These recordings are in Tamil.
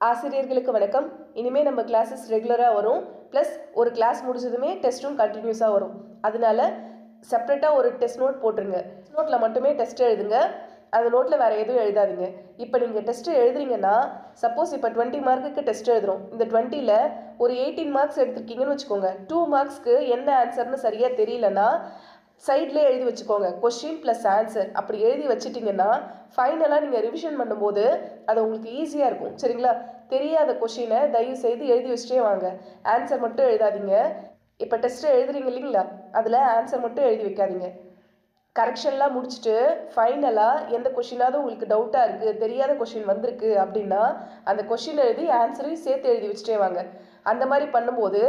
ஆசிரியர்களுக்கு வணக்கம். இனிமேல் நம்ம கிளாஸஸ் ரெகுலராக வரும். ப்ளஸ் ஒரு கிளாஸ் முடிஞ்சதுமே டெஸ்ட்டும் கண்டினியூஸாக வரும். அதனால செப்பரேட்டாக ஒரு டெஸ்ட் நோட் போட்டுருங்க. நோட்டில் மட்டுமே டெஸ்ட் எழுதுங்க. அந்த நோட்டில் வேறு எதுவும் எழுதாதீங்க. இப்போ நீங்கள் டெஸ்ட்டு எழுதுறீங்கன்னா, சப்போஸ் இப்போ 20 மார்க்குக்கு டெஸ்ட் எழுதுகிறோம். இந்த 20ல் ஒரு 18 மார்க்ஸ் எடுத்துருக்கீங்கன்னு வச்சுக்கோங்க. 2 மார்க்ஸ்க்கு என்ன ஆன்சர்னு சரியாக தெரியலன்னா சைட்லேயே எழுதி வச்சுக்கோங்க. கொஷின் ப்ளஸ் ஆன்சர் அப்படி எழுதி வச்சுட்டிங்கன்னா ஃபைனலாக நீங்கள் ரிவிஷன் பண்ணும்போது அது உங்களுக்கு ஈஸியாக இருக்கும். சரிங்களா? தெரியாத கொஷினை தயவு செய்து எழுதி வச்சுட்டே வாங்க. ஆன்சர் மட்டும் எழுதாதீங்க. இப்போ டெஸ்ட்டு எழுதுறீங்க இல்லைங்களா, அதில் ஆன்சர் மட்டும் எழுதி வைக்காதீங்க. கரெக்ஷன்லாம் முடிச்சுட்டு ஃபைனலாக எந்த கொஷினாவது உங்களுக்கு டவுட்டாக இருக்குது, தெரியாத கொஷின் வந்திருக்கு அப்படின்னா அந்த கொஷின் எழுதி ஆன்சரையும் சேர்த்து எழுதி வச்சுட்டே வாங்க. அந்த மாதிரி பண்ணும்போது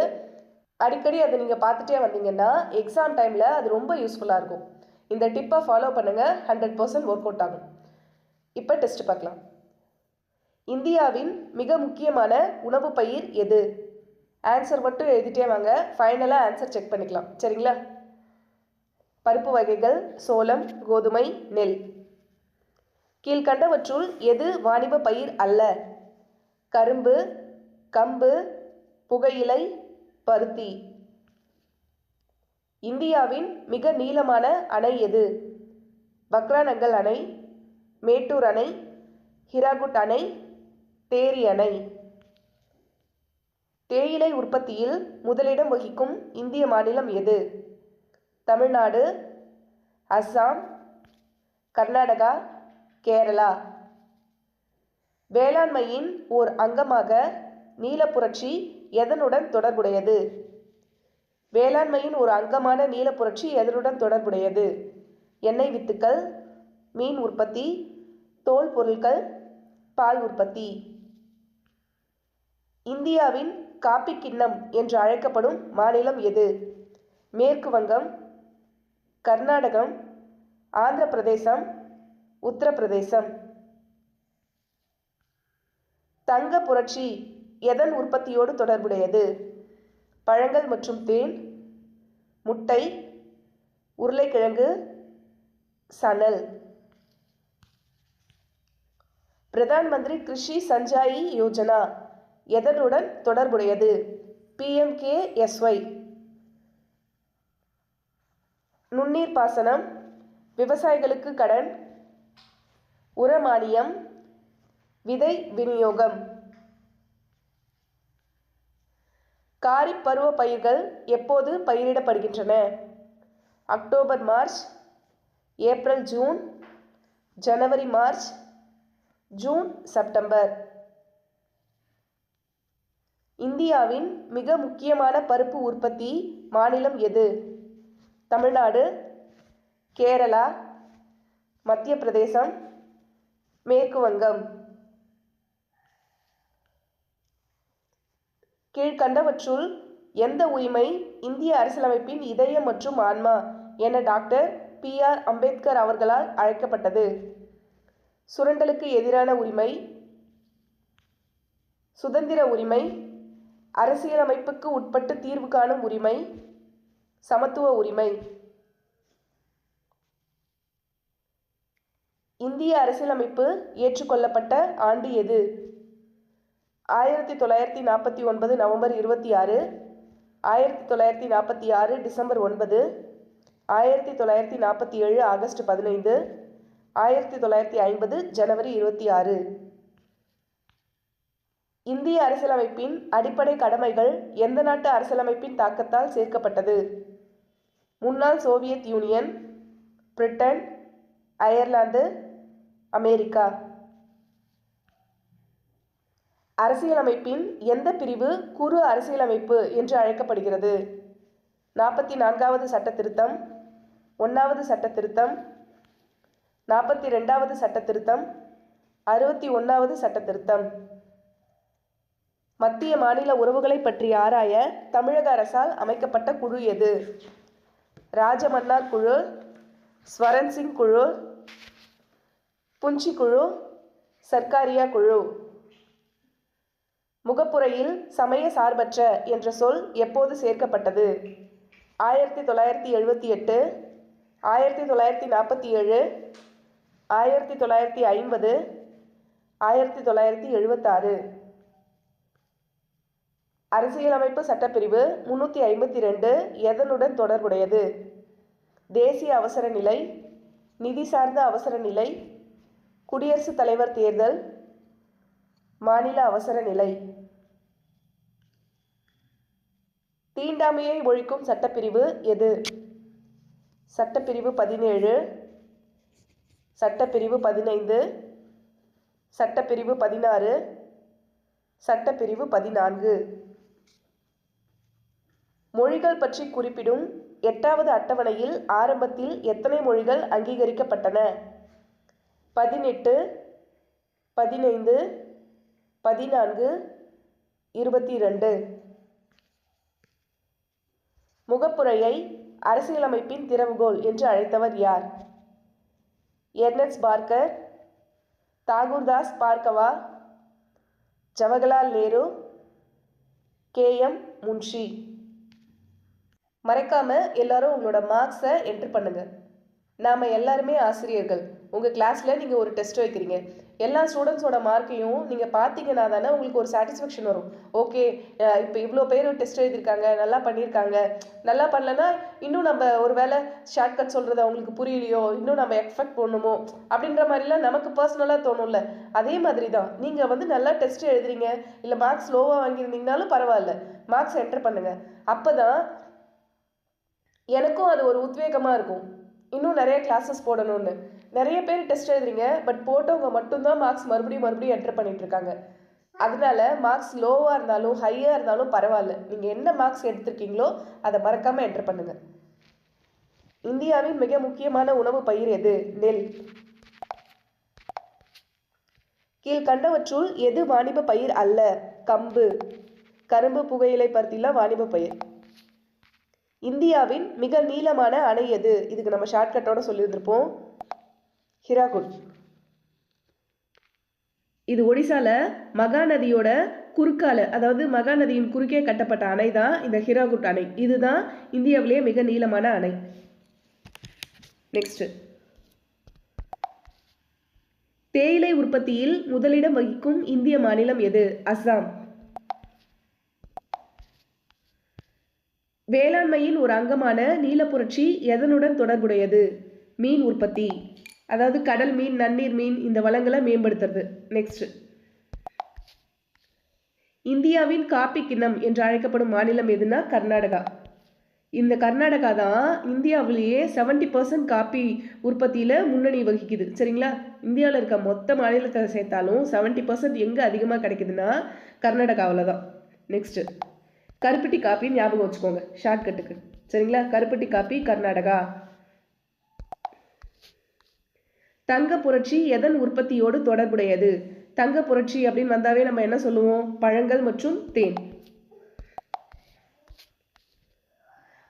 அடிக்கடி அதை நீங்கள் பார்த்துட்டே வந்தீங்கன்னா எக்ஸாம் டைமில் அது ரொம்ப யூஸ்ஃபுல்லாக இருக்கும். இந்த டிப்பை ஃபாலோ பண்ணுங்கள். 100% ஒர்க் அவுட் ஆகும். இப்போ டெஸ்ட் பார்க்கலாம். இந்தியாவின் மிக முக்கியமான உணவு பயிர் எது? ஆன்சர் மட்டும் எழுதிட்டே வாங்க. ஃபைனலாக ஆன்சர் செக் பண்ணிக்கலாம். சரிங்களா? பருப்பு வகைகள்: சோளம், கோதுமை, நெல். கீழ்கண்டவற்றுள் எது வாணிப பயிர் அல்ல? கரும்பு, கம்பு, புகையிலை, பருத்தி. இந்தியாவின் மிக நீளமான அணை எது? பக்ரானங்கல் அணை, மேட்டூர் அணை, ஹிராகுட் அணை, தேரி அணை. தேயிலை உற்பத்தியில் முதலிடம் வகிக்கும் இந்திய மாநிலம் எது? தமிழ்நாடு, அஸ்ஸாம், கர்நாடகா, கேரளா. வேளாண்மையின் ஓர் அங்கமாக நீலப்புரட்சி எதனுடன் தொடர்புடையது? வேளாண்மையின் ஒரு அங்கமான நீலப்புரட்சி எதனுடன் தொடர்புடையது? எண்ணெய் வித்துக்கள், மீன் உற்பத்தி, தோல் பொருட்கள், பால் உற்பத்தி. இந்தியாவின் காப்பி கிண்ணம் என்று அழைக்கப்படும் மாநிலம் எது? மேற்கு வங்கம், கர்நாடகம், ஆந்திர பிரதேசம், உத்தரப்பிரதேசம். தங்க புரட்சி எதன் உற்பத்தியோடு தொடர்புடையது? பழங்கள் மற்றும் தேன், முட்டை, உருளைக்கிழங்கு, சணல். பிரதான் மந்திரி கிருஷி சஞ்சாயி யோஜனா எதனுடன் தொடர்புடையது? PMKSY. நுண்ணீர் பாசனம், விவசாயிகளுக்கு கடன், உர மானியம், விதை விநியோகம். காரிப் பருவ பயிர்கள் எப்போது பயிரிடப்படுகின்றன? அக்டோபர் மார்ச், ஏப்ரல் ஜூன், ஜனவரி மார்ச், ஜூன் செப்டம்பர். இந்தியாவின் மிக முக்கியமான பருப்பு உற்பத்தி மாநிலம் எது? தமிழ்நாடு, கேரளா, மத்திய பிரதேசம், மேற்கு வங்கம். கீழ்கண்டவற்றுள் எந்த உரிமை இந்திய அரசியலமைப்பின் இதயம் மற்றும் ஆன்மா என டாக்டர் PR அம்பேத்கர் அவர்களால் அழைக்கப்பட்டது? சுரண்டலுக்கு எதிரான உரிமை, சுதந்திர உரிமை, அரசியலமைப்புக்கு உட்பட்டு தீர்வு காணும் உரிமை, சமத்துவ உரிமை. இந்திய அரசியலமைப்பு ஏற்றுக்கொள்ளப்பட்ட ஆண்டு எது? 1949 நவம்பர் 26, 1946 டிசம்பர் 9, 1947 ஆகஸ்ட் 15, 1950 ஜனவரி 26. இந்திய அரசியலமைப்பின் அடிப்படை கடமைகள் எந்த நாட்டு அரசியலமைப்பின் தாக்கத்தால் சேர்க்கப்பட்டது? முன்னாள் Soviet union, Britain, Ireland, America. அரசியலமைப்பின் எந்த பிரிவு குறு அரசியலமைப்பு என்று அழைக்கப்படுகிறது? 44வது சட்ட திருத்தம், 1வது சட்ட திருத்தம், 42வது சட்ட திருத்தம், 61வது சட்ட திருத்தம். மத்திய மாநில உறவுகளை பற்றி ஆராய தமிழக அரசால் அமைக்கப்பட்ட குழு எது? ராஜமன்னார் குழு, ஸ்வரன் சிங் குழு, புஞ்சி குழு, சர்க்காரியா குழு. முகப்புரையில் சமய சார்பற்ற என்ற சொல் எப்போது சேர்க்கப்பட்டது? 1978, 1947, 1950, 1976. அரசியலமைப்பு சட்டப்பிரிவு 352 எதனுடன் தொடர்புடையது? தேசிய அவசர நிலை, நிதி சார்ந்த அவசர நிலை, குடியரசுத் தலைவர் தேர்தல், மாநில அவசர நிலை. தீண்டாமையை ஒழிக்கும் சட்டப்பிரிவு எது? சட்டப்பிரிவு 17, சட்டப்பிரிவு 15, சட்டப்பிரிவு 16, சட்டப்பிரிவு 14. மொழிகள் பற்றி குறிப்பிடும் 8வது அட்டவணையில் ஆரம்பத்தில் எத்தனை மொழிகள் அங்கீகரிக்கப்பட்டன? 18, 15, 14, 22. முகப்புரையை அரசியலமைப்பின் திறவுகோல் என்று அழைத்தவர் யார்? Ernest Parker, Thakurdas Bhargava, Jawaharlal Nehru, KM Munshi. மறக்காம எல்லாரும் உங்களோட மார்க்ஸை என்ட்ரு பண்ணுங்க. நாம் எல்லாருமே ஆசிரியர்கள். உங்கள் கிளாஸில் நீங்கள் ஒரு டெஸ்ட் வைக்கிறீங்க. எல்லா ஸ்டூடெண்ட்ஸோட மார்க்கையும் நீங்கள் பார்த்தீங்கன்னா தானே உங்களுக்கு ஒரு சாட்டிஸ்ஃபேக்ஷன் வரும். ஓகே, இப்போ இவ்வளோ பேர் டெஸ்ட் எழுதியிருக்காங்க, நல்லா பண்ணியிருக்காங்க. நல்லா பண்ணலன்னா இன்னும் நம்ம ஒரு வேளை ஷார்ட்கட் சொல்கிறது அவங்களுக்கு புரியலையோ, இன்னும் நம்ம எஃபெக்ட் பண்ணணுமோ அப்படின்ற மாதிரிலாம் நமக்கு பர்சனலாக தோணும்ல. அதே மாதிரி தான் நீங்கள் நல்லா டெஸ்ட் எழுதுறீங்க, இல்லை மார்க்ஸ் லோவாக வாங்கியிருந்தீங்கனாலும் பரவாயில்ல, மார்க்ஸ் என்ட்ரு பண்ணுங்கள். அப்போ தான் எனக்கும் அது ஒரு உத்வேகமாக இருக்கும், இன்னும் நிறைய கிளாஸஸ் போடணும்னு. நிறைய பேர் டெஸ்ட் எழுதுறீங்க, பட் போட்டவங்க மட்டும்தான் மார்க்ஸ் மறுபடியும் என்ட்ரு பண்ணிகிட்ருக்காங்க. அதனால மார்க்ஸ் லோவாக இருந்தாலும் ஹையாக இருந்தாலும் பரவாயில்ல, நீங்கள் என்ன மார்க்ஸ் எடுத்திருக்கீங்களோ அதை மறக்காமல் என்ட்ரு பண்ணுங்கள். இந்தியாவின் மிக முக்கியமான உணவு பயிர் எது? நெல். கீழ்கண்டவற்றுள் எது வாணிப பயிர் அல்ல? கம்பு, கரும்பு, புகையிலை, பருத்திலாம் வாணிப பயிர். இந்தியாவின் மிக நீளமான அணை எது? இதுக்கு நம்ம ஷார்ட்கட்டோட சொல்லியிருந்திருப்போம், ஹிராகுட். இது ஒடிசால மகாநதியோட குறுக்கால, அதாவது மகாநதியின் குறுக்கே கட்டப்பட்ட அணை தான் இந்த ஹிராகுட் அணை. இதுதான் இந்தியாவிலேயே மிக நீளமான அணை. நெக்ஸ்ட், தேயிலை உற்பத்தியில் முதலிடம் வகிக்கும் இந்திய மாநிலம் எது? அஸ்ஸாம். வேளாண்மையின் ஒரு அங்கமான நீலப்புரட்சி எதனுடன் தொடர்புடையது? மீன் உற்பத்தி, அதாவது கடல் மீன், நன்னீர் மீன், இந்த வளங்களை மேம்படுத்துறது. நெக்ஸ்ட், இந்தியாவின் காப்பி கிண்ணம் என்று அழைக்கப்படும் மாநிலம் எதுனா கர்நாடகா. இந்த கர்நாடகா தான் இந்தியாவிலேயே 70% காப்பி உற்பத்தியில் முன்னணி வகிக்குது. சரிங்களா? இந்தியாவில் இருக்க மொத்த மாநிலத்தை சேர்த்தாலும் 70% எங்கே அதிகமாக கிடைக்குதுன்னா கர்நாடகாவில் தான். நெக்ஸ்ட், கருப்பட்டி காப்பி ஞாபகம் வச்சுக்கோங்க ஷார்ட்கட்டுக்கு. சரிங்களா? கருப்பட்டி காப்பி கர்நாடகா. தங்க புரட்சி எதன் உற்பத்தியோடு தொடர்புடையது? தங்க புரட்சி அப்படின்னு வந்தாவே நம்ம என்ன சொல்லுவோம்? பழங்கள் மற்றும் தேன்.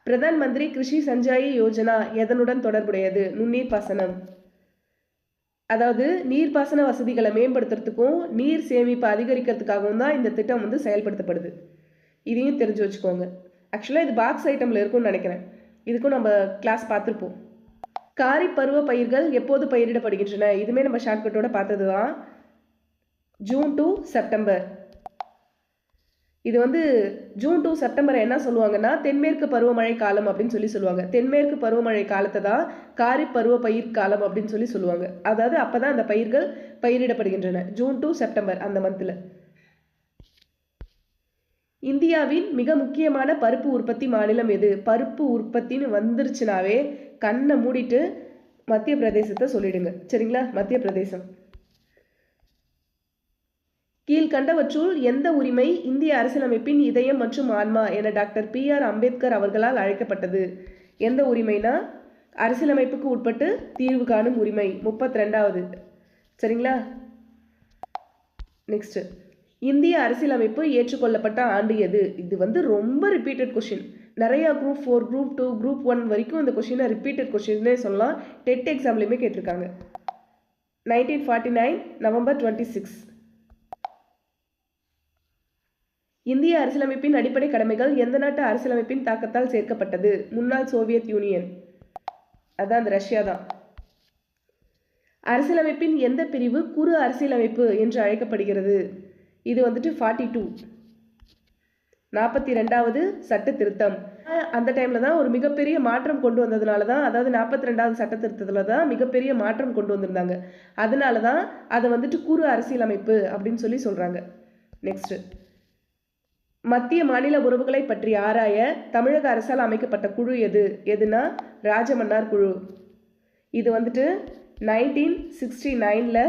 பிரதான் மந்திரி கிருஷி சஞ்சாயி யோஜனா எதனுடன் தொடர்புடையது? நுண்ணீர் பாசனம். அதாவது நீர்ப்பாசன வசதிகளை மேம்படுத்துறதுக்கும் நீர் சேமிப்பை அதிகரிக்கிறதுக்காகவும் தான் இந்த திட்டம் செயல்படுத்தப்படுது. இதையும் தெரிஞ்சு வச்சுக்கோங்க. ஆக்சுவலாக இது பாக்ஸ் ஐட்டமில் இருக்கும்னு நினைக்கிறேன். இதுக்கும் நம்ம கிளாஸ் பார்த்துருப்போம். காரி பருவ பயிர்கள் எப்போது பயிரிடப்படுகின்றன? இதுவுமே நம்ம ஷார்ட்கட்டோட பார்த்தது தான். June to September. இது ஜூன் டு செப்டம்பரை என்ன சொல்லுவாங்கன்னா தென்மேற்கு பருவமழை காலம் அப்படின்னு சொல்லுவாங்க. தென்மேற்கு பருவமழை காலத்தை தான் காரி பருவ பயிர் காலம் அப்படின்னு சொல்லுவாங்க. அதாவது அப்போ தான் அந்த பயிர்கள் பயிரிடப்படுகின்றன, ஜூன் டு செப்டம்பர் அந்த மந்தில். இந்தியாவின் மிக முக்கியமான பருப்பு உற்பத்தி மாநிலம் எது? பருப்பு உற்பத்தின்னு வந்துருச்சுனாவே கண்ணை மூடிட்டு மத்திய பிரதேசத்தை சொல்லிடுங்க. சரிங்களா? மத்திய பிரதேசம். கீழ்கண்டவற்றுள் எந்த உரிமை இந்திய அரசியலமைப்பின் இதயம் மற்றும் ஆன்மா என டாக்டர் PR அம்பேத்கர் அவர்களால் அழைக்கப்பட்டது? எந்த உரிமைனா அரசியலமைப்புக்கு உட்பட்டு தீர்வு காணும் உரிமை, 32வது. சரிங்களா? நெக்ஸ்ட், இந்திய அரசியலமைப்பு ஏற்றுக்கொள்ளப்பட்ட ஆண்டு எது? இது ரொம்ப ரிப்பீட்டட் கொஷின். நிறையா Group 4, Group 2, Group 1 வரைக்கும் இந்த கொஷினை ரிப்பீட்டட் கொஷின்னே சொல்லலாம். டெட் எக்ஸாம்லையுமே கேட்டிருக்காங்க. 1949 நவம்பர் 26. இந்திய அரசியலமைப்பின் அடிப்படை கடமைகள் எந்த நாட்டு அரசியலமைப்பின் தாக்கத்தால் சேர்க்கப்பட்டது? முன்னாள் சோவியத் யூனியன், அதான் அந்த ரஷ்யா தான். அரசியலமைப்பின் எந்த பிரிவு குறு அரசியலமைப்பு என்று அழைக்கப்படுகிறது? இது 42. 42வது சட்ட திருத்தம். அந்த டைமில் தான் ஒரு மிகப்பெரிய மாற்றம் கொண்டு வந்ததுனால தான், அதாவது 42வது சட்ட திருத்தத்தில் தான் மிகப்பெரிய மாற்றம் கொண்டு வந்திருந்தாங்க. அதனால தான் அதை வந்துட்டு குறு அரசியலமைப்பு அப்படின்னு சொல்லி சொல்கிறாங்க. நெக்ஸ்ட்டு, மத்திய மாநில உறவுகளை பற்றி ஆராய தமிழக அரசால் அமைக்கப்பட்ட குழு எதுனா ராஜமன்னார் குழு. இது வந்துட்டு 1969ல்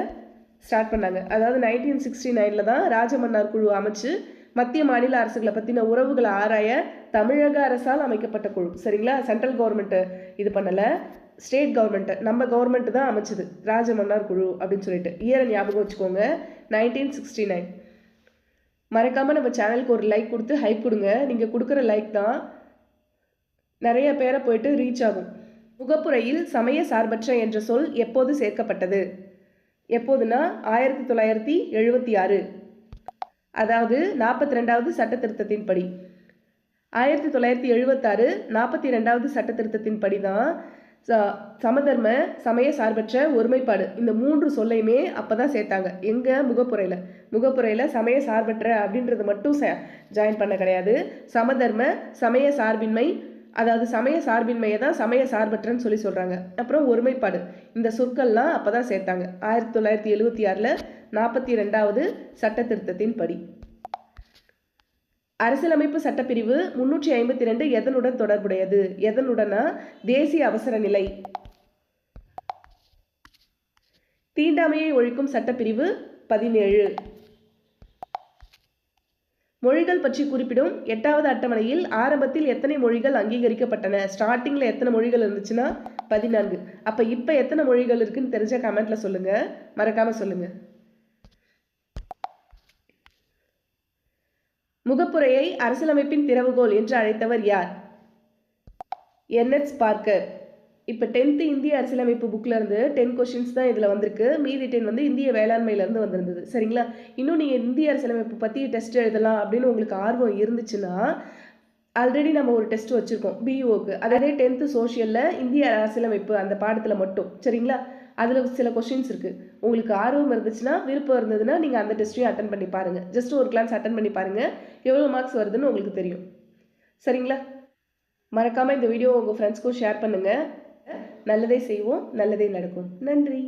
ஸ்டார்ட் பண்ணாங்க. அதாவது 1969ல் தான் ராஜமன்னார் குழு அமைச்சு மத்திய மாநில அரசுகளை பற்றின உறவுகளை ஆராய தமிழக அரசால் அமைக்கப்பட்ட குழு. சரிங்களா? சென்ட்ரல் கவர்மெண்ட்டு இது பண்ணலை, ஸ்டேட் கவர்மெண்ட்டு, நம்ம கவர்மெண்ட்டு தான் அமைச்சது ராஜமன்னார் குழு அப்படின்னு சொல்லிட்டு. இயரை ஞாபகம் வச்சுக்கோங்க, 1969. மறக்காமல் நம்ம சேனலுக்கு ஒரு லைக் கொடுத்து ஹைப் கொடுங்க. நீங்கள் கொடுக்குற லைக் தான் நிறைய பேரை போயிட்டு ரீச் ஆகும். முகப்புரையில் சமய சார்பற்ற என்ற சொல் எப்போது சேர்க்கப்பட்டது? எப்போதுனா 1976. அதாவது 42வது சட்ட திருத்தத்தின்படி. 1976 42வது சட்ட திருத்தத்தின்படி தான் சமதர்ம சமய சார்பற்ற ஒருமைப்பாடு இந்த 3 சொல்லையுமே அப்போ தான் சேர்த்தாங்க. எங்கள் முகப்புரையில் சமய சார்பற்ற அப்படின்றது மட்டும் ஜாயின் பண்ண கிடையாது. சமதர்ம சமய சார்பின்மை, அதாவது சமய சார்பின்மையை தான் சமய சார்பற்றன்னு சொல்லி சொல்கிறாங்க. அப்புறம் ஒருமைப்பாடு, இந்த சொற்கள்லாம் அப்போ தான் சேர்த்தாங்க 1976ல் 42வது சட்ட திருத்தத்தின்படி. அரசியலமைப்பு சட்டப்பிரிவு 352 எதனுடன் தொடர்புடையது? எதனுடனா தேசிய அவசர நிலை. தீண்டாமையை ஒழிக்கும் சட்டப்பிரிவு 17. மொழிகள் பற்றி குறிப்பிடும் 8வது அட்டவணையில் ஆரம்பத்தில் எத்தனை மொழிகள் அங்கீகரிக்கப்பட்டன? ஸ்டார்டிங்கில் எத்தனை மொழிகள் இருந்துச்சுன்னா 14. அப்போ இப்போ எத்தனை மொழிகள் இருக்குன்னு தெரிஞ்ச கமெண்ட்டில் சொல்லுங்கள், மறக்காமல் சொல்லுங்கள். முகப்புரையை அரசியலமைப்பின் திறவுகோல் என்று அழைத்தவர் யார்? NH Parker. இப்போ 10th இந்திய அரசியலமைப்பு புக்கில் இருந்து 10 கொஷின்ஸ் தான் இதில் வந்திருக்கு. மீதி 10 வந்து இந்திய வேளாண்மையிலேருந்து வந்திருந்தது. சரிங்களா? இன்னும் நீங்கள் இந்திய அரசியலமைப்பு பற்றி டெஸ்ட் எழுதலாம் அப்படின்னு உங்களுக்கு ஆர்வம் இருந்துச்சுன்னா, ஆல்ரெடி நம்ம ஒரு டெஸ்ட் வச்சுருக்கோம் பிஇஓக்கு. அதே 10th சோஷியலில் இந்திய அரசியலமைப்பு அந்த பாடத்தில் மட்டும். சரிங்களா? அதில் சில கொஷின்ஸ் இருக்குது. உங்களுக்கு ஆர்வம் இருந்துச்சுன்னா, விருப்பம் இருந்ததுன்னா நீங்கள் அந்த டெஸ்ட்டையும் அட்டன் பண்ணி பாருங்கள். ஜஸ்ட் ஒரு கிளாஸ் அட்டன் பண்ணி பாருங்கள், எவ்வளோ மார்க்ஸ் வருதுன்னு உங்களுக்கு தெரியும். சரிங்களா? மறக்காமல் இந்த வீடியோ உங்கள் ஃப்ரெண்ட்ஸ்க்கும் ஷேர் பண்ணுங்கள். நல்லதே செய்வோம், நல்லதே நடக்கும். நன்றி.